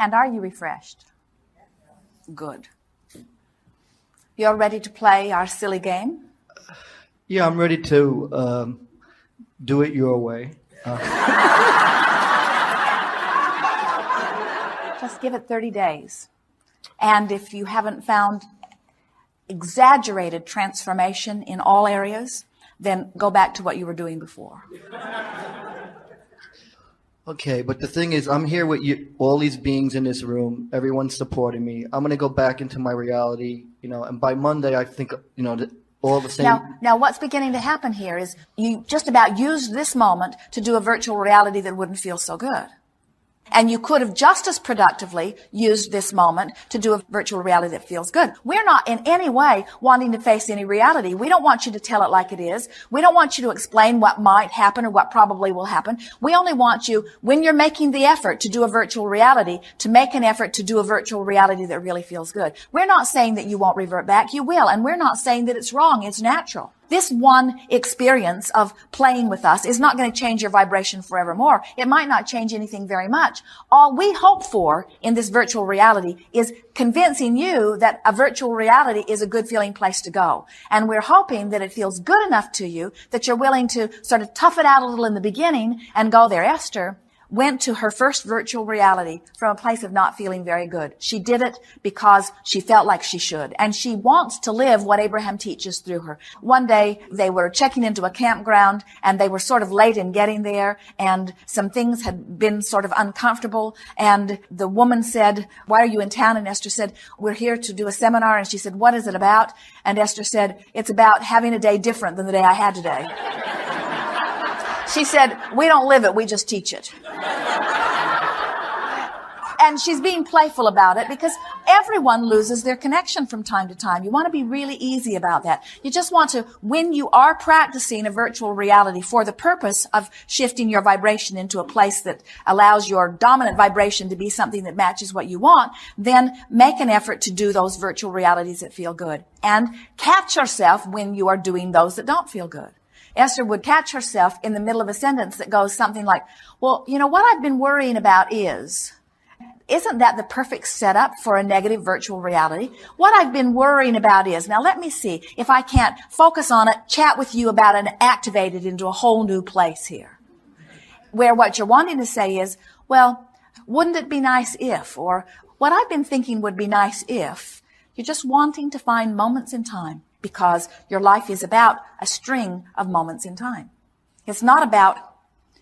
And are you refreshed? Good. You're ready to play our silly game? Yeah, I'm ready to do it your way. Just give it 30 days. And if you haven't found exaggerated transformation in all areas, then go back to what you were doing before. Okay, but the thing is, I'm here with you, all these beings in this room. Everyone's supporting me. I'm going to go back into my reality, and by Monday, I think, all the same. Now, what's beginning to happen here is you just about used this moment to do a virtual reality that wouldn't feel so good. And you could have just as productively used this moment to do a virtual reality that feels good. We're not in any way wanting to face any reality. We don't want you to tell it like it is. We don't want you to explain what might happen or what probably will happen. We only want you, when you're making the effort to do a virtual reality, to make an effort to do a virtual reality that really feels good. We're not saying that you won't revert back. You will. And we're not saying that it's wrong. It's natural. This one experience of playing with us is not going to change your vibration forevermore. It might not change anything very much. All we hope for in this virtual reality is convincing you that a virtual reality is a good feeling place to go. And we're hoping that it feels good enough to you that you're willing to sort of tough it out a little in the beginning and go there. Esther went to her first virtual reality from a place of not feeling very good. She did it because she felt like she should. And she wants to live what Abraham teaches through her. One day they were checking into a campground and they were sort of late in getting there and some things had been sort of uncomfortable. And the woman said, "Why are you in town?" And Esther said, "We're here to do a seminar." And she said, "What is it about?" And Esther said, "It's about having a day different than the day I had today." She said, "We don't live it, we just teach it." And she's being playful about it because everyone loses their connection from time to time. You want to be really easy about that. You just want to, when you are practicing a virtual reality for the purpose of shifting your vibration into a place that allows your dominant vibration to be something that matches what you want, then make an effort to do those virtual realities that feel good. And catch yourself when you are doing those that don't feel good. Esther would catch herself in the middle of a sentence that goes something like, "Well, what I've been worrying about isn't that the perfect setup for a negative virtual reality? What I've been worrying about is," now let me see if I can't focus on it, chat with you about it, and activate it into a whole new place here. Where what you're wanting to say is, "Well, wouldn't it be nice if," or "What I've been thinking would be nice if." You're just wanting to find moments in time because your life is about a string of moments in time. It's not about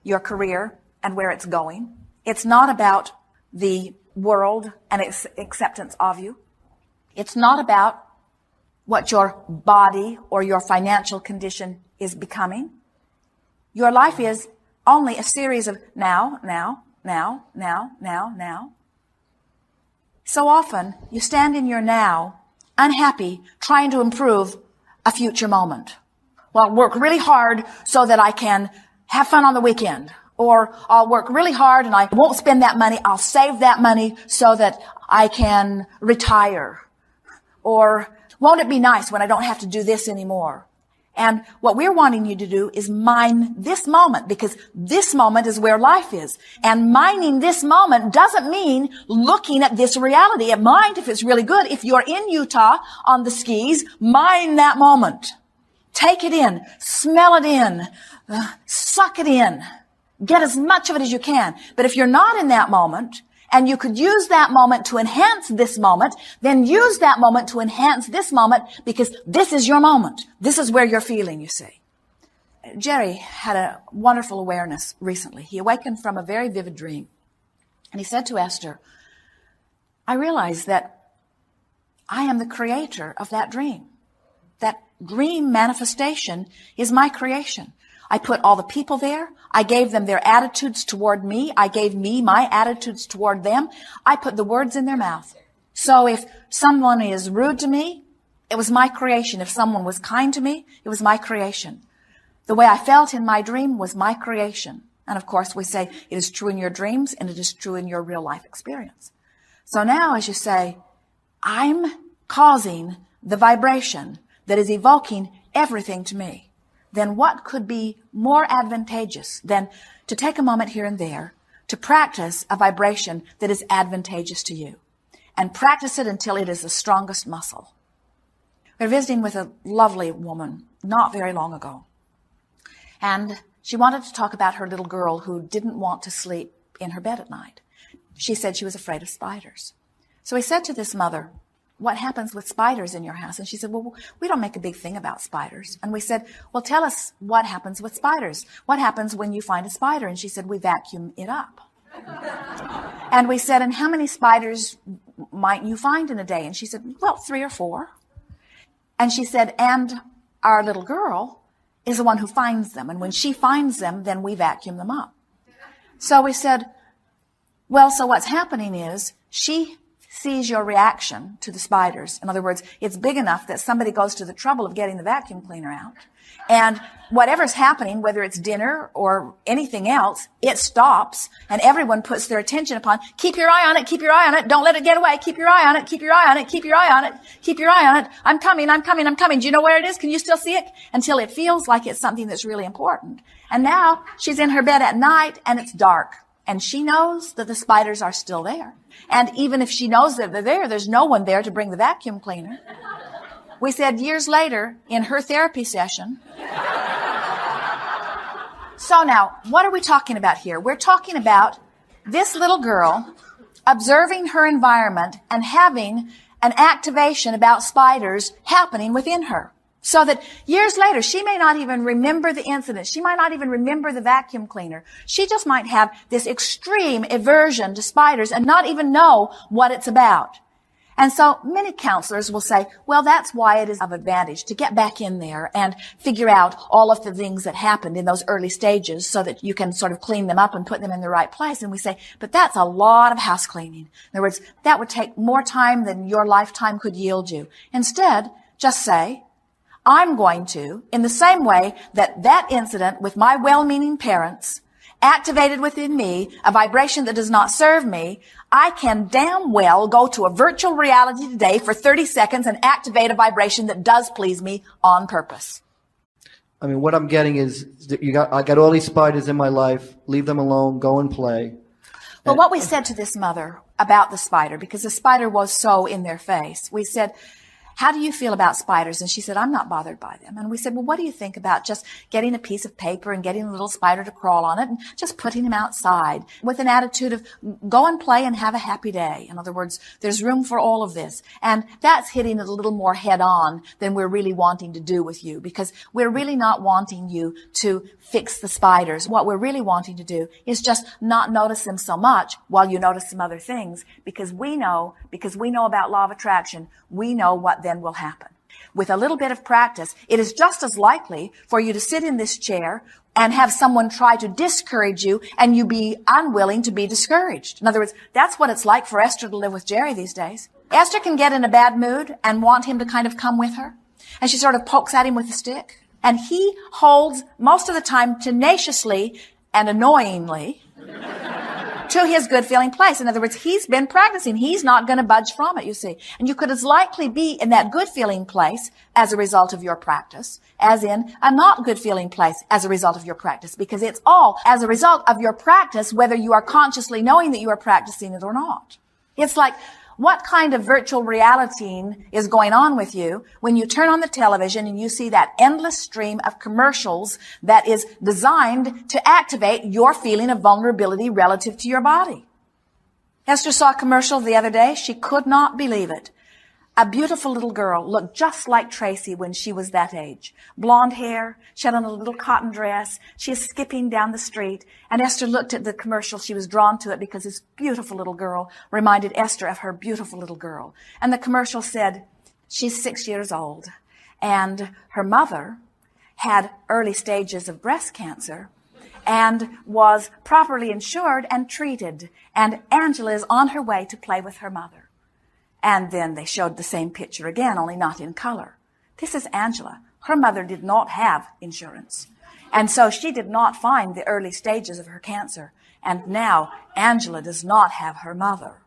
your career and where it's going. It's not about the world and its acceptance of you. It's not about what your body or your financial condition is becoming. Your life is only a series of now. So often you stand in your now unhappy, trying to improve a future moment. Well, I'll work really hard so that I can have fun on the weekend. Or I'll work really hard and I won't spend that money. I'll save that money so that I can retire. Or won't it be nice when I don't have to do this anymore? And what we're wanting you to do is mine this moment, because this moment is where life is. And mining this moment doesn't mean looking at this reality. It might if it's really good. If you're in Utah on the skis, mine that moment. Take it in. Smell it in. Suck it in. Get as much of it as you can. But if you're not in that moment, and you could use that moment to enhance this moment, then use that moment to enhance this moment, because this is your moment. This is where you're feeling, you see. Jerry had a wonderful awareness recently. He awakened from a very vivid dream. And he said to Esther, "I realize that I am the creator of that dream. That dream manifestation is my creation. I put all the people there. I gave them their attitudes toward me. I gave me my attitudes toward them. I put the words in their mouth. So if someone is rude to me, it was my creation. If someone was kind to me, it was my creation. The way I felt in my dream was my creation." And of course, we say it is true in your dreams and it is true in your real life experience. So now as you say, I'm causing the vibration that is evoking everything to me, then what could be more advantageous than to take a moment here and there to practice a vibration that is advantageous to you. And practice it until it is the strongest muscle. We were visiting with a lovely woman not very long ago. And she wanted to talk about her little girl who didn't want to sleep in her bed at night. She said she was afraid of spiders. So we said to this mother, what happens with spiders in your house? And she said, well, we don't make a big thing about spiders. And we said, well, tell us what happens with spiders. What happens when you find a spider? And she said, we vacuum it up. And we said, and how many spiders might you find in a day? And she said, well, 3 or 4. And she said, and our little girl is the one who finds them. And when she finds them, then we vacuum them up. So we said, well, so what's happening is she sees your reaction to the spiders. In other words, it's big enough that somebody goes to the trouble of getting the vacuum cleaner out. And whatever's happening, whether it's dinner or anything else, it stops and everyone puts their attention upon, keep your eye on it, keep your eye on it, don't let it get away, keep your eye on it, keep your eye on it, keep your eye on it, keep your eye on it, I'm coming, I'm coming, I'm coming. Do you know where it is? Can you still see it? Until it feels like it's something that's really important. And now she's in her bed at night and it's dark. And she knows that the spiders are still there. And even if she knows that they're there, there's no one there to bring the vacuum cleaner. We said years later in her therapy session. So now, what are we talking about here? We're talking about this little girl observing her environment and having an activation about spiders happening within her. So that years later, she may not even remember the incident. She might not even remember the vacuum cleaner. She just might have this extreme aversion to spiders and not even know what it's about. And so many counselors will say, well, that's why it is of advantage to get back in there and figure out all of the things that happened in those early stages so that you can sort of clean them up and put them in the right place. And we say, but that's a lot of house cleaning. In other words, that would take more time than your lifetime could yield you. Instead, just say, I'm going to, in the same way that incident with my well-meaning parents activated within me a vibration that does not serve me, I can damn well go to a virtual reality today for 30 seconds and activate a vibration that does please me on purpose. I mean, what I'm getting is that I got all these spiders in my life. Leave them alone. Go and play. Well, what we said to this mother about the spider, because the spider was so in their face, we said, how do you feel about spiders? And she said, I'm not bothered by them. And we said, well, what do you think about just getting a piece of paper and getting a little spider to crawl on it and just putting him outside with an attitude of go and play and have a happy day. In other words, there's room for all of this. And that's hitting it a little more head on than we're really wanting to do with you, because we're really not wanting you to fix the spiders. What we're really wanting to do is just not notice them so much while you notice some other things, because we know about law of attraction, we know what then will happen. With a little bit of practice, it is just as likely for you to sit in this chair and have someone try to discourage you and you be unwilling to be discouraged. In other words, that's what it's like for Esther to live with Jerry these days. Esther can get in a bad mood and want him to kind of come with her. And she sort of pokes at him with a stick. And he holds most of the time tenaciously and annoyingly to his good feeling place. In other words, he's been practicing. He's not going to budge from it, you see. And you could as likely be in that good feeling place as a result of your practice as in a not good feeling place as a result of your practice, because it's all as a result of your practice, whether you are consciously knowing that you are practicing it or not. It's like, what kind of virtual reality is going on with you when you turn on the television and you see that endless stream of commercials that is designed to activate your feeling of vulnerability relative to your body? Esther saw a commercial the other day. She could not believe it. A beautiful little girl looked just like Tracy when she was that age. Blonde hair, she had on a little cotton dress. She is skipping down the street. And Esther looked at the commercial. She was drawn to it because this beautiful little girl reminded Esther of her beautiful little girl. And the commercial said, she's 6 years old. And her mother had early stages of breast cancer and was properly insured and treated. And Angela is on her way to play with her mother. And then they showed the same picture again, only not in color. This is Angela. Her mother did not have insurance. And so she did not find the early stages of her cancer. And now Angela does not have her mother.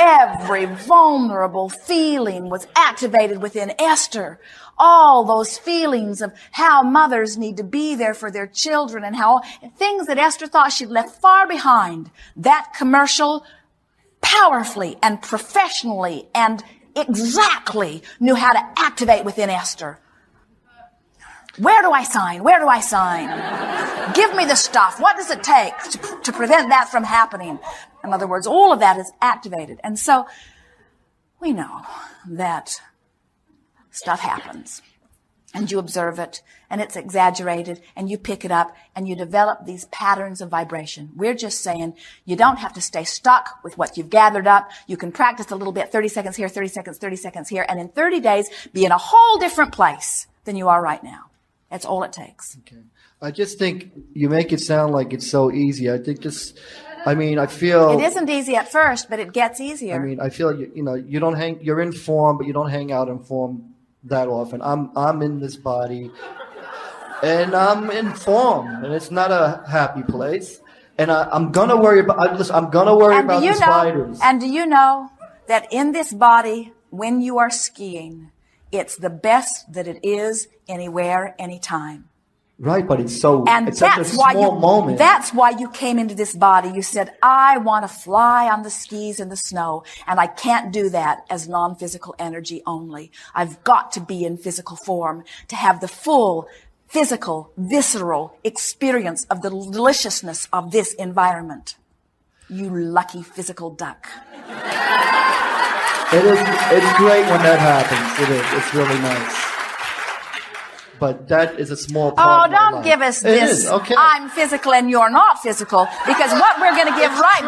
Every vulnerable feeling was activated within Esther. All those feelings of how mothers need to be there for their children and how things that Esther thought she'd left far behind. That commercial powerfully and professionally and exactly knew how to activate within Esther. Where do I sign? Where do I sign? Give me the stuff. What does it take to prevent that from happening? In other words, all of that is activated. And so we know that stuff happens. And you observe it, and it's exaggerated, and you pick it up, and you develop these patterns of vibration. We're just saying you don't have to stay stuck with what you've gathered up. You can practice a little bit, 30 seconds here, 30 seconds here, and in 30 days be in a whole different place than you are right now. That's all it takes. Okay. I just think you make it sound like it's so easy. I think I feel it isn't easy at first, but it gets easier. I feel you don't hang. You're in form, but you don't hang out in form that often. I'm in this body, and I'm in form, and it's not a happy place. And I'm gonna worry about. I'm gonna worry about the spiders. And do you know that in this body, when you are skiing, it's the best that it is anywhere, anytime. Right, but it's such a small moment. That's why you came into this body. You said, I want to fly on the skis in the snow, and I can't do that as non-physical energy only. I've got to be in physical form to have the full physical, visceral experience of the deliciousness of this environment. You lucky physical duck. It's great when that happens. It is. It's really nice. But that is a small part of my don't life. Give us this. Okay. I'm physical and you're not physical, because what we're going to give right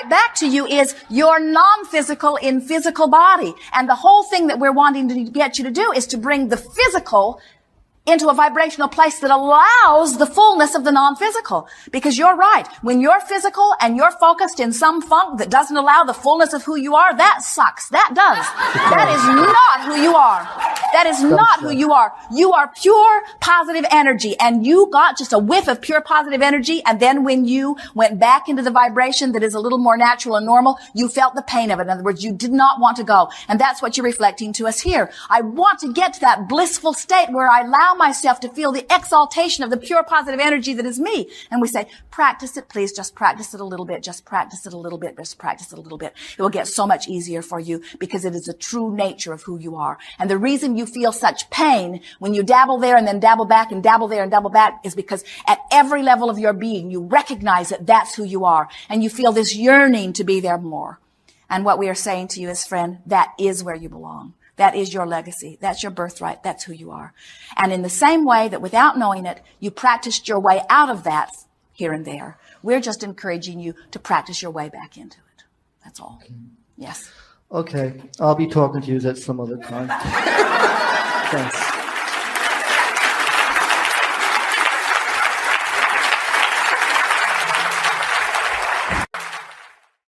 back to you is you're non-physical in physical body. And the whole thing that we're wanting to get you to do is to bring the physical into a vibrational place that allows the fullness of the non-physical. Because you're right. When you're physical and you're focused in some funk that doesn't allow the fullness of who you are, that sucks. That does. That is not who you are. That is not who you are. You are pure positive energy, and you got just a whiff of pure positive energy, and then when you went back into the vibration that is a little more natural and normal, you felt the pain of it. In other words, you did not want to go. And that's what you're reflecting to us here. I want to get to that blissful state where I allow myself to feel the exaltation of the pure positive energy that is me. And we say, practice it, please. Just practice it a little bit. Just practice it a little bit. Just practice it a little bit. It will get so much easier for you because it is the true nature of who you are. And the reason you feel such pain when you dabble there and then dabble back and dabble there and dabble back is because at every level of your being, you recognize that that's who you are. And you feel this yearning to be there more. And what we are saying to you is, friend, that is where you belong. That is your legacy. That's your birthright. That's who you are. And in the same way that without knowing it, you practiced your way out of that here and there, we're just encouraging you to practice your way back into it. That's all. Okay. Yes. Okay. I'll be talking to you at some other time. Thanks.